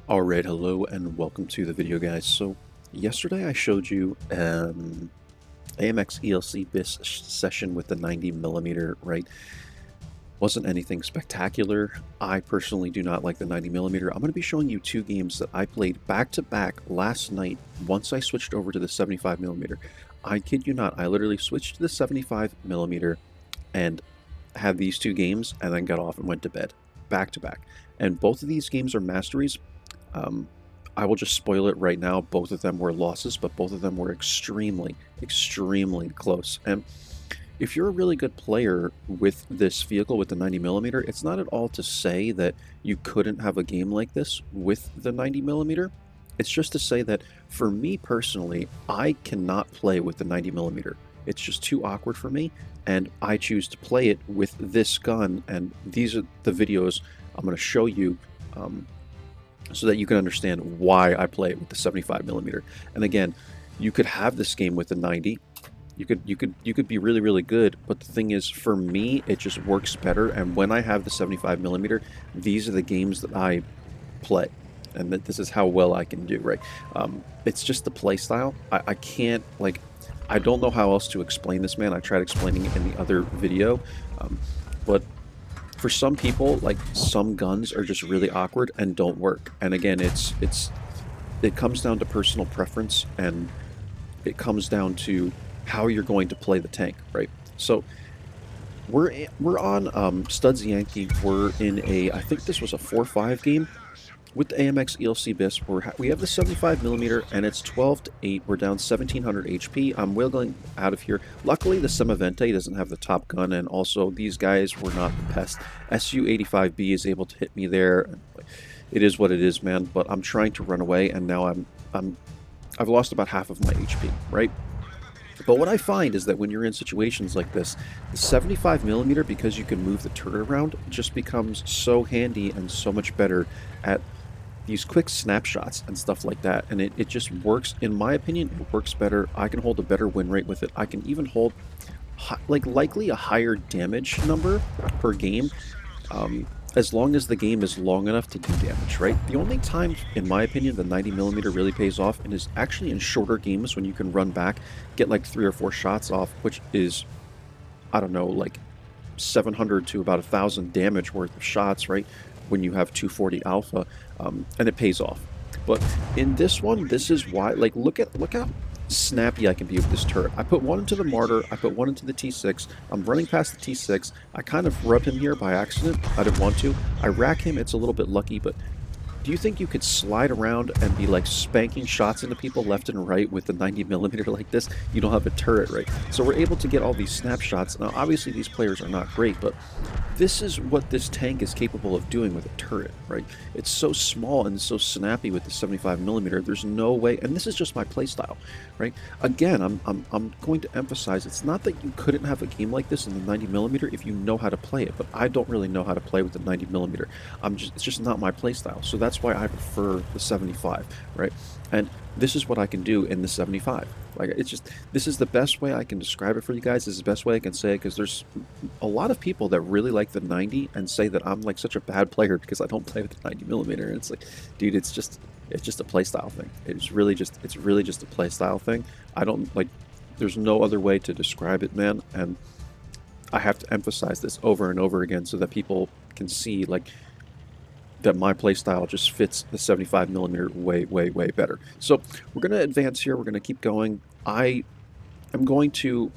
Alright, hello and welcome to the video, guys. So yesterday I showed you AMX ELC BIS session with the 90mm, right? Wasn't anything spectacular. I personally do not like the 90mm. I'm going to be showing you two games that I played back to back last night once I switched over to the 75mm. I kid you not, I literally switched to the 75mm and had these two games and then got off and went to bed back to back. And both of these games are masteries. I will just spoil it right now. Both of them were losses, but both of them were extremely, extremely close. And if you're a really good player with this vehicle with the 90mm, it's not at all to say that you couldn't have a game like this with the 90mm. It's just to say that for me personally, I cannot play with the 90mm. It's just too awkward for me, and I choose to play it with this gun, and these are the videos I'm going to show you so that you can understand why I play it with the 75mm. And again, you could have this game with the 90. You could be really, really good, but the thing is, for me, it just works better. And when I have the 75mm, these are the games that I play, and that this is how well I can do. Right? It's just the play style. I can't, like, I don't know how else to explain this, man. I tried explaining it in the other video, but for some people, like, some guns are just really awkward and don't work. And again, it comes down to personal preference, and it comes down to how you're going to play the tank, right? So we're on Studs Yankee. We're in a, I think this was a 4-5 game with the AMX ELC BIS. We have the 75mm, and it's 12-8. We're down 1700 HP. I'm wiggling out of here. Luckily, the Semavente doesn't have the top gun, and also these guys were not the best. SU-85B is able to hit me there. It is what it is, man. But I'm trying to run away, and now I've lost about half of my HP, right? But what I find is that when you're in situations like this, the 75mm, because you can move the turret around, just becomes so handy and so much better at these quick snapshots and stuff like that. And it just works, in my opinion, it works better. I can hold a better win rate with it. I can even hold, likely a higher damage number per game, as long as the game is long enough to do damage, right? The only time, in my opinion, the 90mm really pays off and is actually in shorter games when you can run back, get like 3 or 4 shots off, which is, I don't know, like 700 to about 1,000 damage worth of shots, right? When you have 240 alpha, and it pays off. But in this one, this is why, like, look how snappy I can be with this turret. I put one into the Martyr, I put one into the T6, I'm running past the T6, I kind of rubbed him here by accident, I didn't want to. I rack him, it's a little bit lucky, but do you think you could slide around and be like spanking shots into people left and right with the 90mm like this? You don't have a turret, right? So we're able to get all these snapshots. Now, obviously these players are not great, but this is what this tank is capable of doing with a turret, right? It's so small and so snappy with the 75mm. There's no way, and this is just my playstyle, right? Again, I'm going to emphasize, it's not that you couldn't have a game like this in the 90mm if you know how to play it, but I don't really know how to play with the 90mm. It's just not my playstyle. So that's why I prefer the 75, right? And this is what I can do in the 75. Like, it's just, this is the best way I can describe it for you guys. This is the best way I can say it, because there's a lot of people that really like the 90 and say that I'm like such a bad player because I don't play with the 90mm. And it's like, dude, it's just a playstyle thing. It's really just a playstyle thing. I don't, like, there's no other way to describe it, man. And I have to emphasize this over and over again so that people can see, like, that my playstyle just fits the 75mm way, way, way better. So we're going to advance here. We're going to keep going. I am going to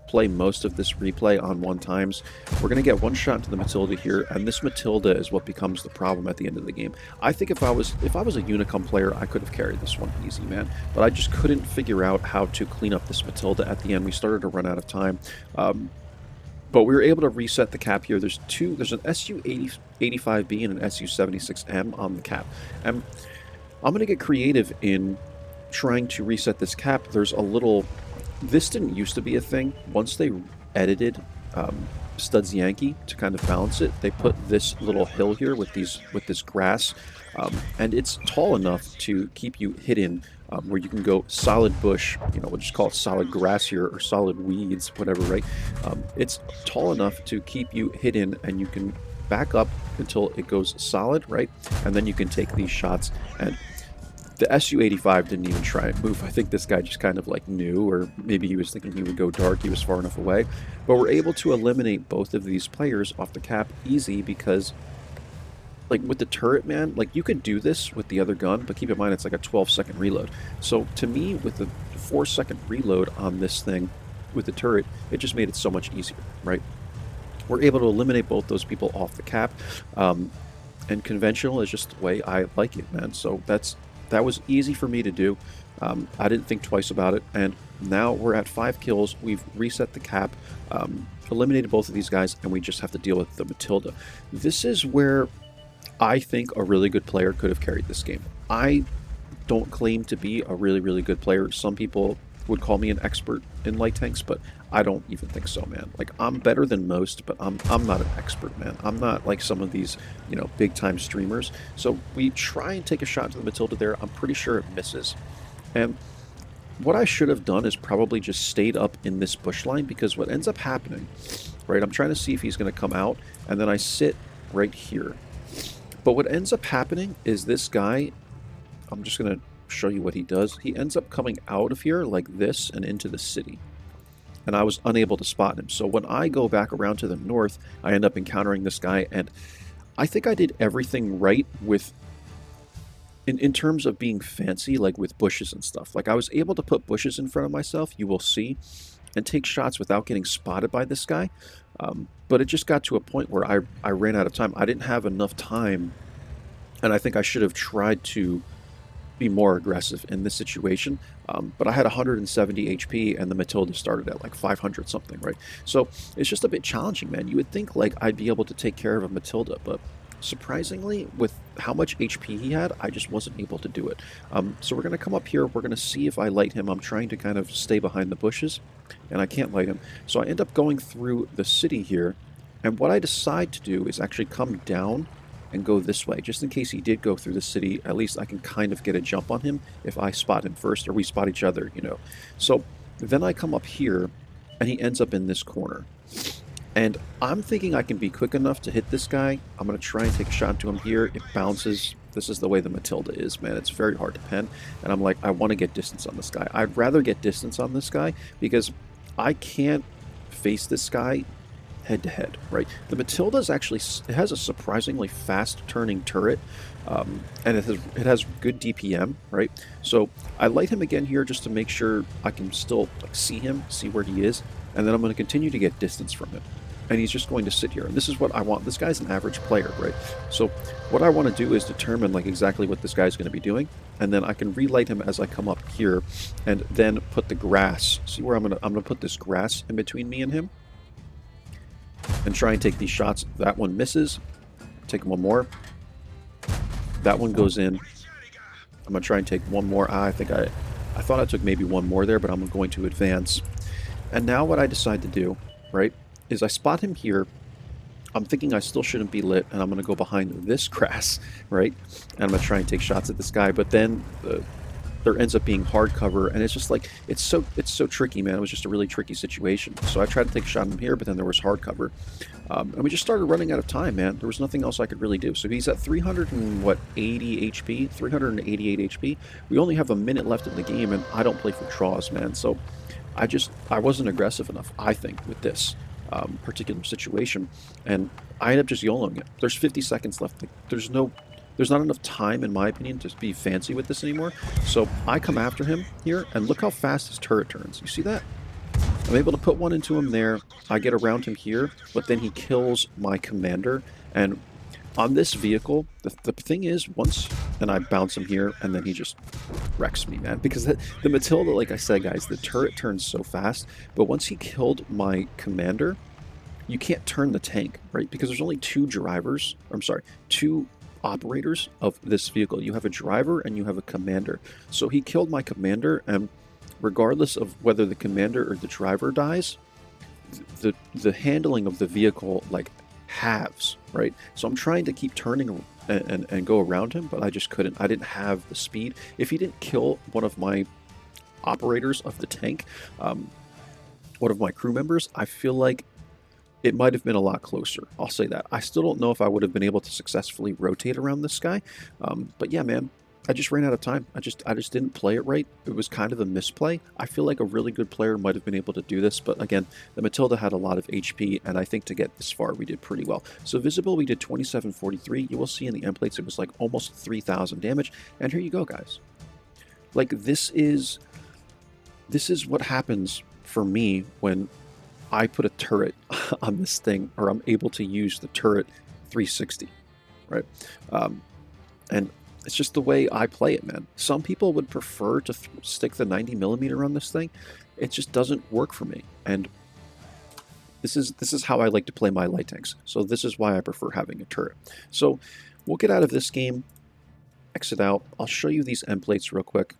play most of this replay on 1x. We're going to get one shot into the Matilda here, and this Matilda is what becomes the problem at the end of the game. I think if I was a Unicum player, I could have carried this one easy, man. But I just couldn't figure out how to clean up this Matilda at the end. We started to run out of time. But we were able to reset the cap here. There's an SU-85B and an SU-76M on the cap. And I'm going to get creative in trying to reset this cap. There's a little... This didn't used to be a thing. Once they edited Studs Yankee to kind of balance it, they put this little hill here with this grass, and it's tall enough to keep you hidden, where you can go solid bush, you know, we'll just call it solid grass here, or solid weeds, whatever, right? It's tall enough to keep you hidden, and you can back up until it goes solid, right? And then you can take these shots. And the Su-85 didn't even try and move. I think this guy just kind of like knew, or maybe he was thinking he would go dark. He was far enough away. But we're able to eliminate both of these players off the cap easy because, like, with the turret, man, like, you could do this with the other gun, but keep in mind it's like a 12-second reload. So to me, with the 4-second reload on this thing with the turret, it just made it so much easier, right? We're able to eliminate both those people off the cap. And conventional is just the way I like it, man. So that was easy for me to do. I didn't think twice about it, and now we're at 5 kills. We've reset the cap, eliminated both of these guys, and we just have to deal with the Matilda. This is where I think a really good player could have carried this game. I don't claim to be a really, really good player. Some people would call me an expert in light tanks, but I don't even think so, man. Like, I'm better than most, but I'm not an expert, man. I'm not like some of these, you know, big time streamers. So we try and take a shot to the Matilda there. I'm pretty sure it misses. And what I should have done is probably just stayed up in this bush line, because what ends up happening, right, I'm trying to see if he's going to come out, and then I sit right here. But what ends up happening is this guy, I'm just going to show you what he does. He ends up coming out of here like this and into the city. And I was unable to spot him. So when I go back around to the north, I end up encountering this guy, and I think I did everything right with, in terms of being fancy, like with bushes and stuff. Like, I was able to put bushes in front of myself, you will see, and take shots without getting spotted by this guy. But it just got to a point where I ran out of time. I didn't have enough time, and I think I should have tried to be more aggressive in this situation. But I had 170 HP, and the Matilda started at like 500 something, right? So it's just a bit challenging, man. You would think like I'd be able to take care of a Matilda, but surprisingly, with how much HP he had, I just wasn't able to do it. So we're going to come up here. We're going to see if I light him. I'm trying to kind of stay behind the bushes, and I can't light him. So I end up going through the city here, and what I decide to do is actually come down and go this way, just in case he did go through the city. At least I can kind of get a jump on him if I spot him first, or we spot each other, you know. So then I come up here, and he ends up in this corner. And I'm thinking I can be quick enough to hit this guy. I'm going to try and take a shot to him here. It bounces. This is the way the Matilda is, man. It's very hard to pen. And I'm like, I want to get distance on this guy. I'd rather get distance on this guy because I can't face this guy head to head, right? The Matilda is actually, it has a surprisingly fast turning turret, and it has good DPM, right? So I light him again here just to make sure I can still like see him, see where he is, and then I'm going to continue to get distance from him. And he's just going to sit here, and this is what I want. This guy's an average player, right? So what I want to do is determine like exactly what this guy's going to be doing, and then I can relight him as I come up here, and then put the grass. See where I'm gonna put this grass in between me and him, and try and take these shots. That one misses. Take one more. That one goes in. I'm gonna try and take one more. I think I thought I took maybe one more there, but I'm going to advance. And now what I decide to do, right, is I spot him here. I'm thinking I still shouldn't be lit, and I'm going to go behind this grass, right? And I'm going to try and take shots at this guy, but then there ends up being hard cover, and it's just like, it's so tricky, man. It was just a really tricky situation. So I tried to take a shot at him here, but then there was hard cover. And we just started running out of time, man. There was nothing else I could really do. So he's at 380 HP, 388 HP. We only have a minute left in the game, and I don't play for draws, man. So I wasn't aggressive enough, I think, with this particular situation, and I ended up just YOLOing it. There's 50 seconds left. There's not enough time, in my opinion, to be fancy with this anymore. So I come after him here, and look how fast his turret turns. You see that? I'm able to put one into him there. I get around him here, but then he kills my commander. And on this vehicle, the thing is, and I bounce him here, and then he just wrecks me, man. Because the Matilda, like I said, guys, the turret turns so fast, but once he killed my commander, you can't turn the tank, right? Because there's only two operators of this vehicle. You have a driver and you have a commander. So he killed my commander, and regardless of whether the commander or the driver dies, the handling of the vehicle, like, halves, right? So I'm trying to keep turning and go around him, but I just couldn't. I didn't have the speed. If he didn't kill one of my operators of the tank, one of my crew members, I feel like it might have been a lot closer. I'll say that. I still don't know if I would have been able to successfully rotate around this guy. But yeah, man, I just ran out of time. I just didn't play it right. It was kind of a misplay. I feel like a really good player might have been able to do this, but again, the Matilda had a lot of HP, and I think to get this far, we did pretty well. So visible, we did 2743. You will see in the end plates, it was like almost 3,000 damage, and here you go, guys. Like, this is what happens for me when I put a turret on this thing, or I'm able to use the turret 360, right? And it's just the way I play it, man. Some people would prefer to stick the 90mm on this thing. It just doesn't work for me. And this is how I like to play my light tanks. So this is why I prefer having a turret. So we'll get out of this game, exit out. I'll show you these end plates real quick.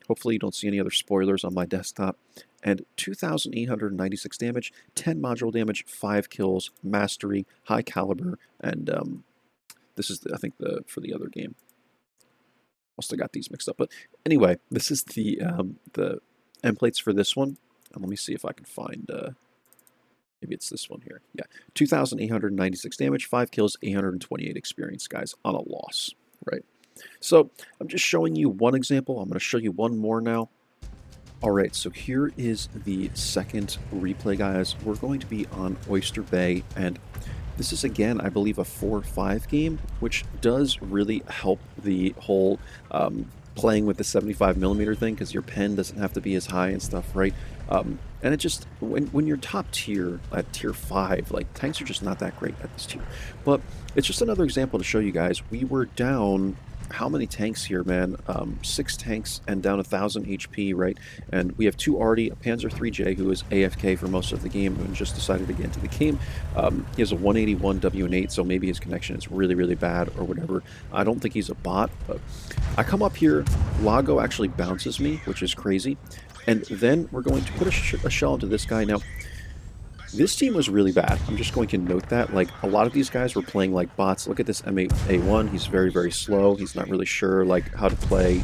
Hopefully you don't see any other spoilers on my desktop. And 2,896 damage, 10 module damage, 5 kills, mastery, high caliber, and this is, I think, for the other game. Must have got these mixed up. But anyway, this is the end plates for this one. And let me see if I can find, maybe it's this one here. Yeah, 2,896 damage, 5 kills, 828 experience, guys, on a loss, right? So I'm just showing you one example. I'm going to show you one more now. All right, so here is the second replay, guys. We're going to be on Oyster Bay, and this is, again, I believe, a 4-5 game, which does really help the whole playing with the 75mm thing, because your pen doesn't have to be as high and stuff, right? And it just, when you're top tier, at tier 5, like, tanks are just not that great at this tier. But it's just another example to show you guys. We were down... how many tanks here, man? 6 tanks and down 1,000 HP, right? And we have 2 Arty, a Panzer 3J, who is AFK for most of the game and just decided to get into the game. He has a 181 W8, so maybe his connection is really, really bad or whatever. I don't think he's a bot, but I come up here, Lago actually bounces me, which is crazy. And then we're going to put a shell into this guy. Now, this team was really bad. I'm just going to note that. Like, a lot of these guys were playing like bots. Look at this M8A1. He's very, very slow. He's not really sure, like, how to play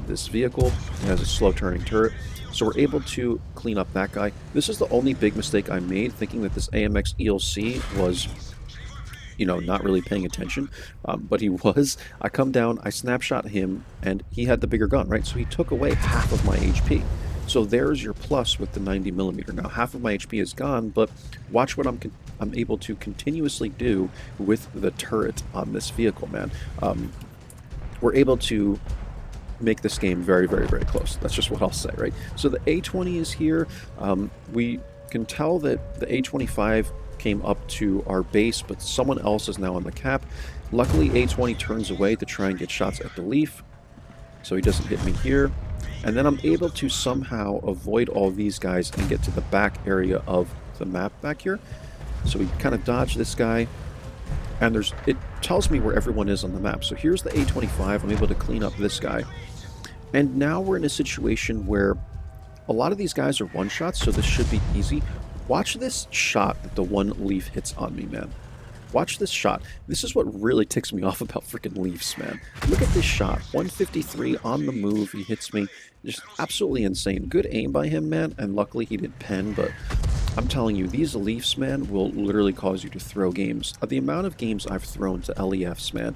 this vehicle. He has a slow turning turret. So we're able to clean up that guy. This is the only big mistake I made, thinking that this AMX ELC was, you know, not really paying attention. But he was. I come down, I snapshot him, and he had the bigger gun, right? So he took away half of my HP. So there's your plus with the 90mm. Now, half of my HP is gone, but watch what I'm able to continuously do with the turret on this vehicle, man. We're able to make this game very, very, very close. That's just what I'll say, right? So the A20 is here. We can tell that the A25 came up to our base, but someone else is now on the cap. Luckily, A20 turns away to try and get shots at the leaf, so he doesn't hit me here. And then I'm able to somehow avoid all these guys and get to the back area of the map back here. So we kind of dodge this guy, and it tells me where everyone is on the map. So here's the A25. I'm able to clean up this guy. And now we're in a situation where a lot of these guys are one-shots, so this should be easy. Watch this shot that the one leaf hits on me, man. Watch this shot. This is what really ticks me off about freaking Leafs, man. Look at this shot. 153 on the move. He hits me. Just absolutely insane. Good aim by him, man. And luckily he didn't pen, but I'm telling you, these Leafs, man, will literally cause you to throw games. The amount of games I've thrown to LEFs, man,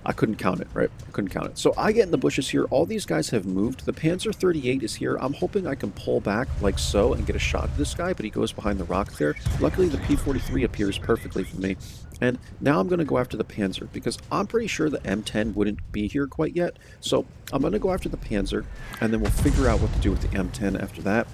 I couldn't count it, right? I couldn't count it. So I get in the bushes here. All these guys have moved. The Panzer 38 is here. I'm hoping I can pull back like so and get a shot at this guy, but he goes behind the rock there. Luckily, the P43 appears perfectly for me. And now I'm going to go after the Panzer, because I'm pretty sure the M10 wouldn't be here quite yet. So I'm going to go after the Panzer, and then we'll figure out what to do with the M10 after that.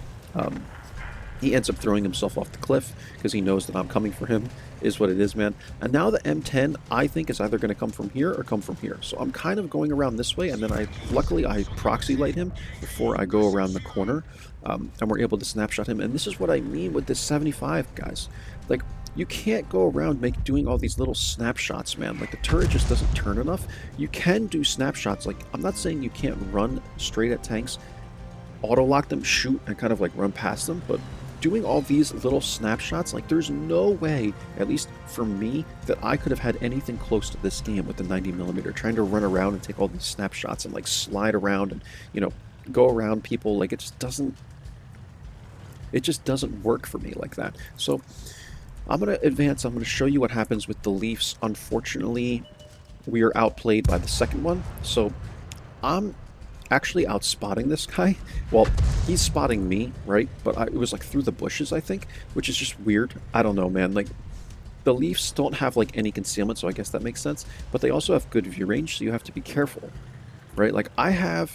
He ends up throwing himself off the cliff because he knows that I'm coming for him, is what it is, man. And now the M10, I think, is either going to come from here or come from here. So I'm kind of going around this way, and then luckily I proxy light him before I go around the corner, and we're able to snapshot him. And this is what I mean with this 75, guys. Like, you can't go around doing all these little snapshots, man. Like, the turret just doesn't turn enough. You can do snapshots. Like, I'm not saying you can't run straight at tanks, auto-lock them, shoot, and kind of, like, run past them, but doing all these little snapshots, like, there's no way, at least for me, that I could have had anything close to this game with the 90mm, trying to run around and take all these snapshots and, like, slide around and, you know, go around people. Like, it just doesn't work for me like that. So I'm going to advance. I'm going to show you what happens with the Leafs. Unfortunately, we are outplayed by the second one, so I'm actually out spotting this guy. Well, he's spotting me, right? But it was like through the bushes, I think, which is just weird. I don't know, man. Like, the Leafs don't have like any concealment, so I guess that makes sense. But they also have good view range, so you have to be careful, right? Like, I'm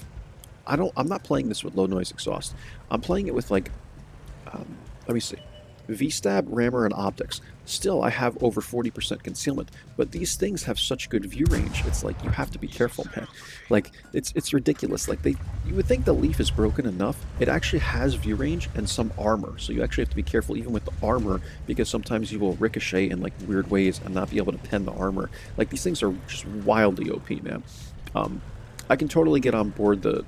not playing this with low noise exhaust. I'm playing it with like, let me see, V-stab, rammer, and optics. Still, I have over 40% concealment, but these things have such good view range. It's like you have to be careful, man. Like it's ridiculous. Like you would think the Leaf is broken enough. It actually has view range and some armor, so you actually have to be careful even with the armor because sometimes you will ricochet in like weird ways and not be able to pen the armor. Like these things are just wildly OP, man. Um, I can totally get on board the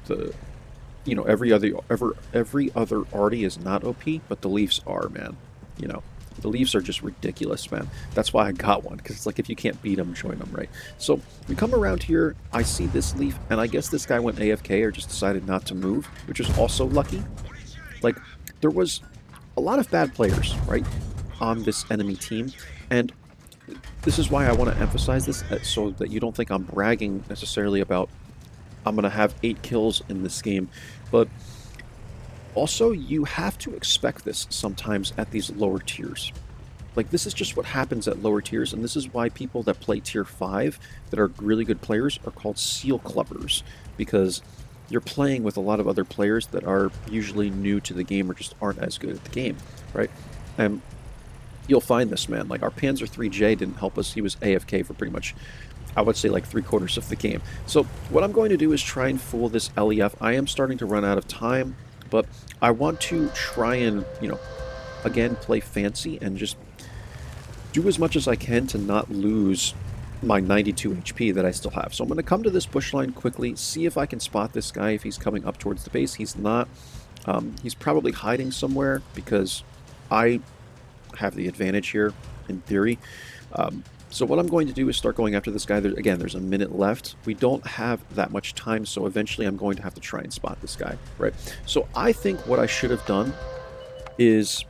every other arty is not OP, but the Leafs are, man. You know, the Leafs are just ridiculous, man. That's why I got one, because it's like if you can't beat them, join them, right? So we come around here, I see this Leaf, and I guess this guy went AFK or just decided not to move, which is also lucky. Like, there was a lot of bad players, right, on this enemy team, and this is why I want to emphasize this, so that you don't think I'm bragging necessarily about I'm going to have 8 kills in this game, but also you have to expect this sometimes at these lower tiers. Like, this is just what happens at lower tiers, and this is why people that play tier 5 that are really good players are called seal clubbers, because you're playing with a lot of other players that are usually new to the game or just aren't as good at the game, right? And you'll find this, man. Like, our Panzer 3J didn't help us. He was AFK for pretty much, I would say, like 3/4 of the game. So what I'm going to do is try and fool this LEF. I am starting to run out of time, but I want to try and, again, play fancy and just do as much as I can to not lose my 92 HP that I still have. So I'm going to come to this bush line quickly, see if I can spot this guy if he's coming up towards the base. He's not. He's probably hiding somewhere because I have the advantage here, in theory. So what I'm going to do is start going after this guy. Again, there's a minute left. We don't have that much time, so eventually I'm going to have to try and spot this guy, right? So I think what I should have done is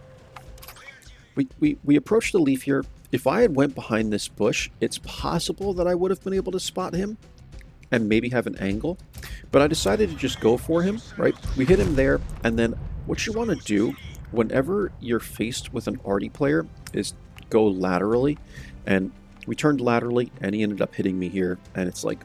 we approached the Leaf here. If I had went behind this bush, it's possible that I would have been able to spot him and maybe have an angle, but I decided to just go for him, right? We hit him there, and then what you want to do whenever you're faced with an arty player is go laterally, and we turned laterally, and he ended up hitting me here, and it's like,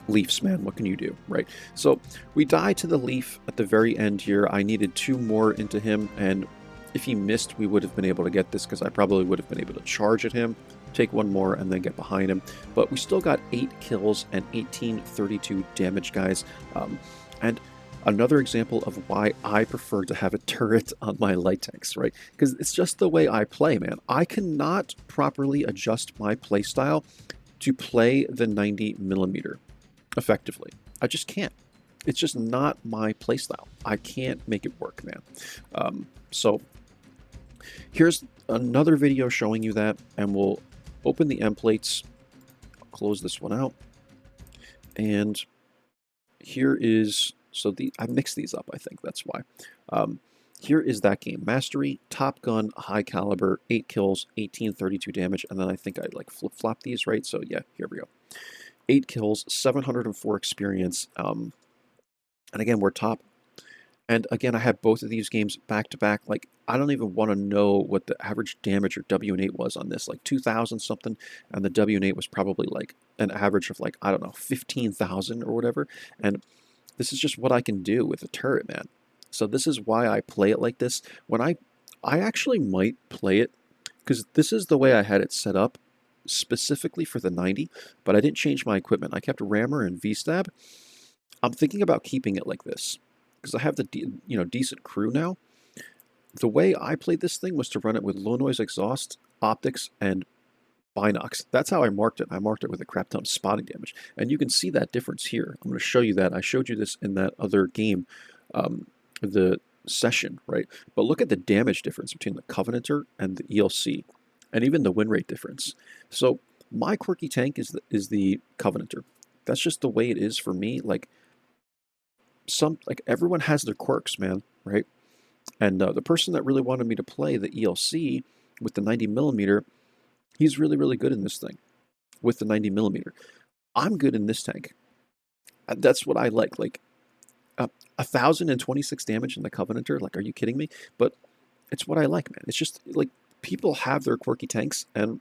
Leafs, man, what can you do, right? So we die to the Leaf at the very end here. I needed 2 more into him, and if he missed, we would have been able to get this because I probably would have been able to charge at him, take 1 more, and then get behind him. But we still got 8 kills and 1832 damage, guys. And another example of why I prefer to have a turret on my light tanks, right? Because it's just the way I play, man. I cannot properly adjust my playstyle to play the 90mm effectively. I just can't. It's just not my playstyle. I can't make it work, man. So here's another video showing you that, and we'll open the emplates. I'll close this one out. And here is, so I mixed these up, I think that's why. Here is that game. Mastery, Top Gun, High Caliber, 8 kills, 1832 damage, and then I think I like flip-flop these, right? So yeah, here we go. 8 kills, 704 experience, and again, we're top. And again, I had both of these games back to back. Like, I don't even want to know what the average damage or WN8 was on this, like 2,000 something, and the WN8 was probably like an average of like, I don't know, 15,000 or whatever. And this is just what I can do with a turret, man. So this is why I play it like this. When I actually might play it, because this is the way I had it set up specifically for the 90, but I didn't change my equipment. I kept rammer and V-stab. I'm thinking about keeping it like this because I have the decent crew now. The way I played this thing was to run it with low noise exhaust, optics, and binocs. That's how I marked it. I marked it with a crap ton of spotting damage, and you can see that difference here. I'm going to show you that. I showed you this in that other game, the session, right? But look at the damage difference between the Covenanter and the ELC, and even the win rate difference. So my quirky tank is the Covenanter. That's just the way it is for me. Like everyone has their quirks, man, right? And the person that really wanted me to play the ELC with the 90 millimeter, he's really, really good in this thing with the 90 millimeter. I'm good in this tank. That's what I like. Like 1,026 damage in the Covenanter. Like, are you kidding me? But it's what I like, man. It's just like people have their quirky tanks, and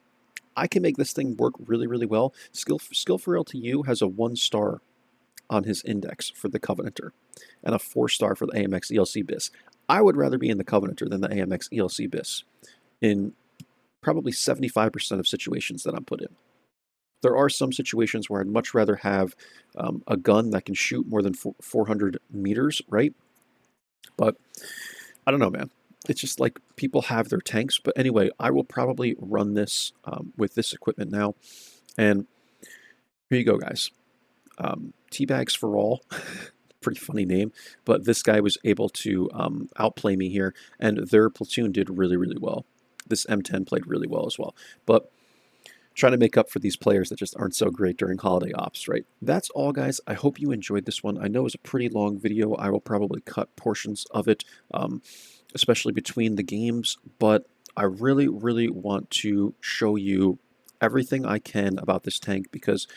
I can make this thing work really, really well. Skill for LTU has a 1-star on his index for the Covenanter and a 4-star for the AMX ELC BIS. I would rather be in the Covenanter than the AMX ELC BIS in probably 75% of situations that I'm put in. There are some situations where I'd much rather have a gun that can shoot more than 400 meters, right? But I don't know, man. It's just like people have their tanks. But anyway, I will probably run this with this equipment now. And here you go, guys. Teabags for all. Pretty funny name. But this guy was able to outplay me here. And their platoon did really, really well. This M10 played really well as well. But trying to make up for these players that just aren't so great during holiday ops, right? That's all, guys. I hope you enjoyed this one. I know it was a pretty long video. I will probably cut portions of it, especially between the games, but I really, really want to show you everything I can about this tank because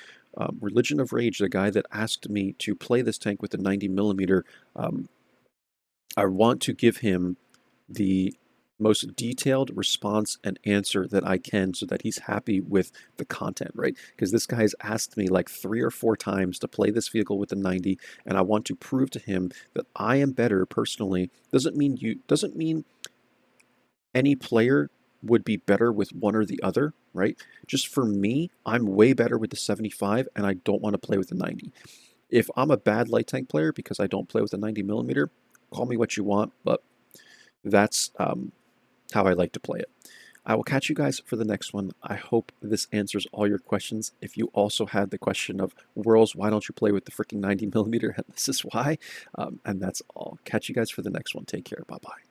Religion of Rage, the guy that asked me to play this tank with the 90 millimeter, I want to give him the most detailed response and answer that I can so that he's happy with the content, right? Because this guy's asked me like 3 or 4 times to play this vehicle with the 90, and I want to prove to him that I am better personally. Doesn't mean any player would be better with one or the other, right? Just for me, I'm way better with the 75 and I don't want to play with the 90. If I'm a bad light tank player because I don't play with the 90 millimeter, call me what you want, but that's how I like to play it. I will catch you guys for the next one. I hope this answers all your questions. If you also had the question of Whirls, why don't you play with the freaking 90 millimeter? This is why. And that's all. Catch you guys for the next one. Take care. Bye-bye.